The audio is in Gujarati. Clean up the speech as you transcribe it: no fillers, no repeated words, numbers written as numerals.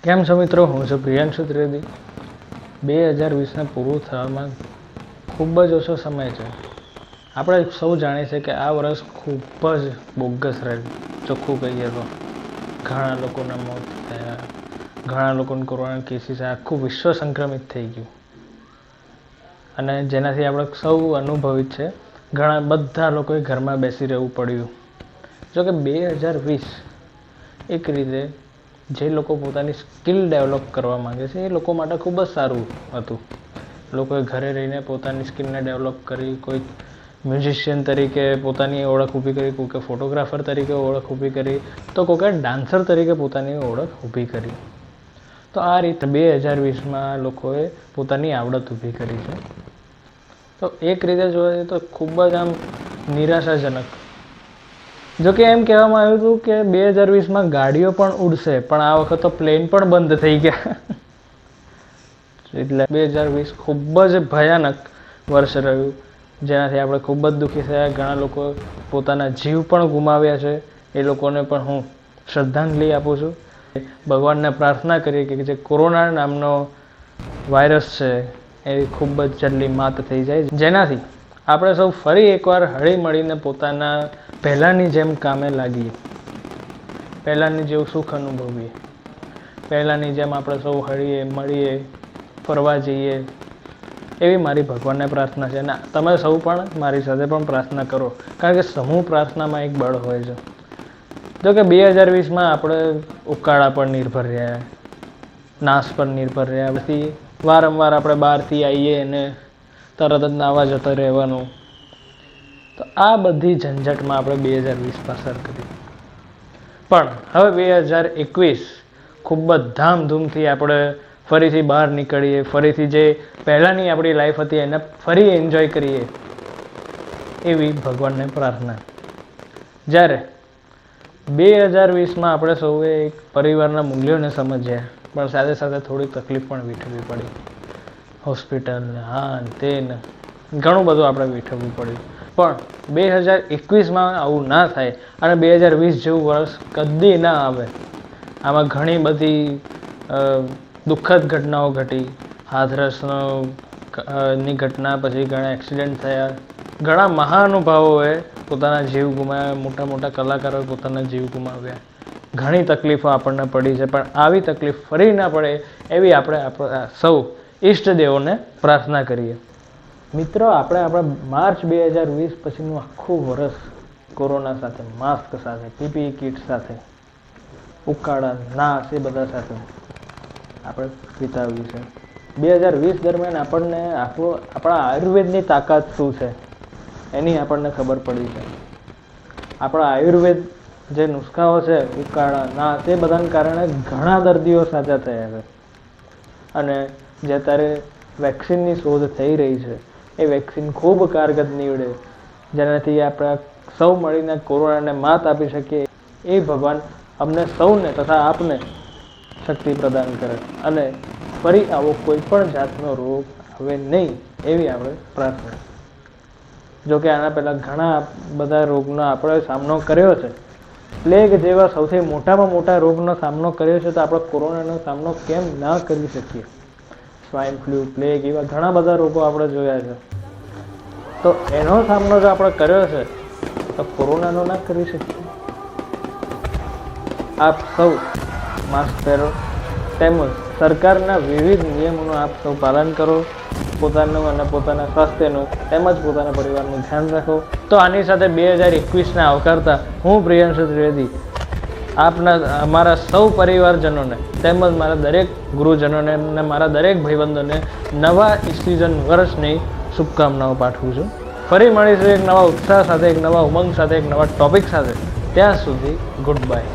કેમ છો મિત્રો? હું છું પ્રિયાંશુ ત્રિવેદી. 2020ને પૂરું થવામાં ખૂબ જ ઓછો સમય છે. આપણે સૌ જાણીએ છીએ કે આ વર્ષ ખૂબ જ બોગસ રહ્યું. ચોખ્ખું કહીએ તો ઘણા લોકોના મોત થયા, ઘણા લોકોને કોરોના કેસીસ, આખું વિશ્વ સંક્રમિત થઈ ગયું અને જેનાથી આપણે સૌ અનુભવિત છે. ઘણા બધા લોકોએ ઘરમાં બેસી રહેવું પડ્યું. જો કે 2020 એક રીતે જે લોકો પોતાની સ્કિલ ડેવલપ કરવા માંગે છે એ લોકો માટે ખૂબ જ સારું હતું. લોકોએ ઘરે રહીને પોતાની સ્કિલને ડેવલપ કરી, કોઈ મ્યુઝિશિયન તરીકે પોતાની ઓળખ ઊભી કરી, કોઈકે ફોટોગ્રાફર તરીકે ઓળખ ઊભી કરી, તો કોઈકે ડાન્સર તરીકે પોતાની ઓળખ ઊભી કરી. તો આ રીતે 2020માં લોકોએ પોતાની આવડત ઊભી કરી છે. તો એક રીતે જોવા જઈએ તો ખૂબ જ આમ નિરાશાજનક. જોકે એમ કહેવામાં આવ્યું હતું કે 2020માં ગાડીઓ પણ ઉડશે, પણ આ વખત તો પ્લેન પણ બંધ થઈ ગયા. એટલે 2020 ખૂબ જ ભયાનક વર્ષ રહ્યું, જેનાથી આપણે ખૂબ જ દુઃખી થયા. ઘણા લોકો પોતાના જીવ પણ ગુમાવ્યા છે. એ લોકોને પણ હું શ્રદ્ધાંજલિ આપું છું. ભગવાનને પ્રાર્થના કરીએ કે જે કોરોના નામનો વાયરસ છે એ ખૂબ જ જલ્દી માત થઈ જાય, જેનાથી આપણે સૌ ફરી એકવાર હળી મળીને પોતાના પહેલાંની જેમ કામે લાગીએ, પહેલાંની જેવું સુખ અનુભવીએ, પહેલાંની જેમ આપણે સૌ હળીએ મળીએ, ફરવા જઈએ, એવી મારી ભગવાનને પ્રાર્થના છે. અને તમે સૌ પણ મારી સાથે પણ પ્રાર્થના કરો, કારણ કે સમૂહ પ્રાર્થનામાં એક બળ હોય છે. જો કે 2020માં આપણે ઉકાળા પર નિર્ભર રહ્યા, નાશ પર નિર્ભર રહ્યા. પછી વારંવાર આપણે બહારથી આવીએ અને તરત જ નાવા જતા રહેવાનું. તો આ બધી ઝંઝટમાં આપણે 2020 પસાર કરી. પણ હવે 2021 ખૂબ જ ધામધૂમથી આપણે ફરીથી બહાર નીકળીએ, ફરીથી જે પહેલાંની આપણી લાઈફ હતી એને ફરી એન્જોય કરીએ, એવી ભગવાનને પ્રાર્થના. જ્યારે 2020માં આપણે સૌએ એક પરિવારના મૂલ્યોને સમજ્યા, પણ સાથે સાથે થોડી તકલીફ પણ વેઠવી પડી. હોસ્પિટલને હા તે ઘણું બધું આપણે વેઠવવું પડ્યું. પણ 2021માં આવું ના થાય અને 2020 જેવું વર્ષ કદી ના આવે. આમાં ઘણી બધી દુઃખદ ઘટનાઓ ઘટી. હાથરસની ઘટના, પછી ઘણા એક્સિડન્ટ થયા, ઘણા મહાનુભાવોએ પોતાના જીવ ગુમાવ્યા, મોટા મોટા કલાકારોએ પોતાના જીવ ગુમાવ્યા. ઘણી તકલીફો આપણને પડી છે, પણ આવી તકલીફ ફરી ના પડે એવી આપણે સૌ ઈષ્ટદેવોને પ્રાર્થના કરીએ. મિત્રો, આપણે આપણા માર્ચ 2020 પછીનું આખું વર્ષ કોરોના સાથે, માસ્ક સાથે, પીપીઈ કિટ સાથે, ઉકાળા, નાશ એ બધા સાથે આપણે વિતાવ્યું છે. 2020 દરમિયાન આપણને આપણા આયુર્વેદની તાકાત શું છે એની આપણને ખબર પડી છે. આપણા આયુર્વેદ જે નુસ્ખાઓ છે, ઉકાળા, નાશ, એ બધાને કારણે ઘણા દર્દીઓ સાજા થયા છે. અને જે અત્યારે વેક્સિનની શોધ થઈ રહી છે, એ વેક્સિન ખૂબ કારગર નીવડે, જેનાથી આપણે સૌ મળીને કોરોનાને માત આપી શકીએ. એ ભગવાન અમને સૌને તથા આપને શક્તિ પ્રદાન કરે અને ફરી આવો કોઈ પણ જાતનો રોગ આવે નહીં, એવી આપણે પ્રાર્થના. જોકે આના પહેલાં ઘણા બધા રોગનો આપણે સામનો કર્યો છે. પ્લેગ જેવા સૌથી મોટામાં મોટા રોગનો સામનો કર્યો છે, તો આપણે કોરોનાનો સામનો કેમ ના કરી શકીએ? સ્વાઇન ફ્લૂ, પ્લેગ, એવા ઘણા બધા રોગો આપણે જોયા છે. તો એનો સામનો જો આપણે કર્યો છે, તો કોરોનાનો ના કરી શકીએ? આપ સૌ માસ્ક પહેરો, તેમજ સરકારના વિવિધ નિયમોનું આપ સૌ પાલન કરો. પોતાનું અને પોતાના સ્વાસ્થ્યનું તેમજ પોતાના પરિવારનું ધ્યાન રાખો. તો આની સાથે 2021ને આવકારતા હું પ્રિયાંશુ ત્રિવેદી અમારા સૌ પરિવારજનોને તેમજ મારા દરેક ગુરુજનોને અને મારા દરેક ભાઈબંધોને નવા ઈસવીસન વર્ષની શુભકામનાઓ પાઠવું છું. ફરી મળીશું એક નવા ઉત્સાહ સાથે, એક નવા ઉમંગ સાથે, એક નવા ટોપિક સાથે. ત્યાં સુધી ગુડ બાય.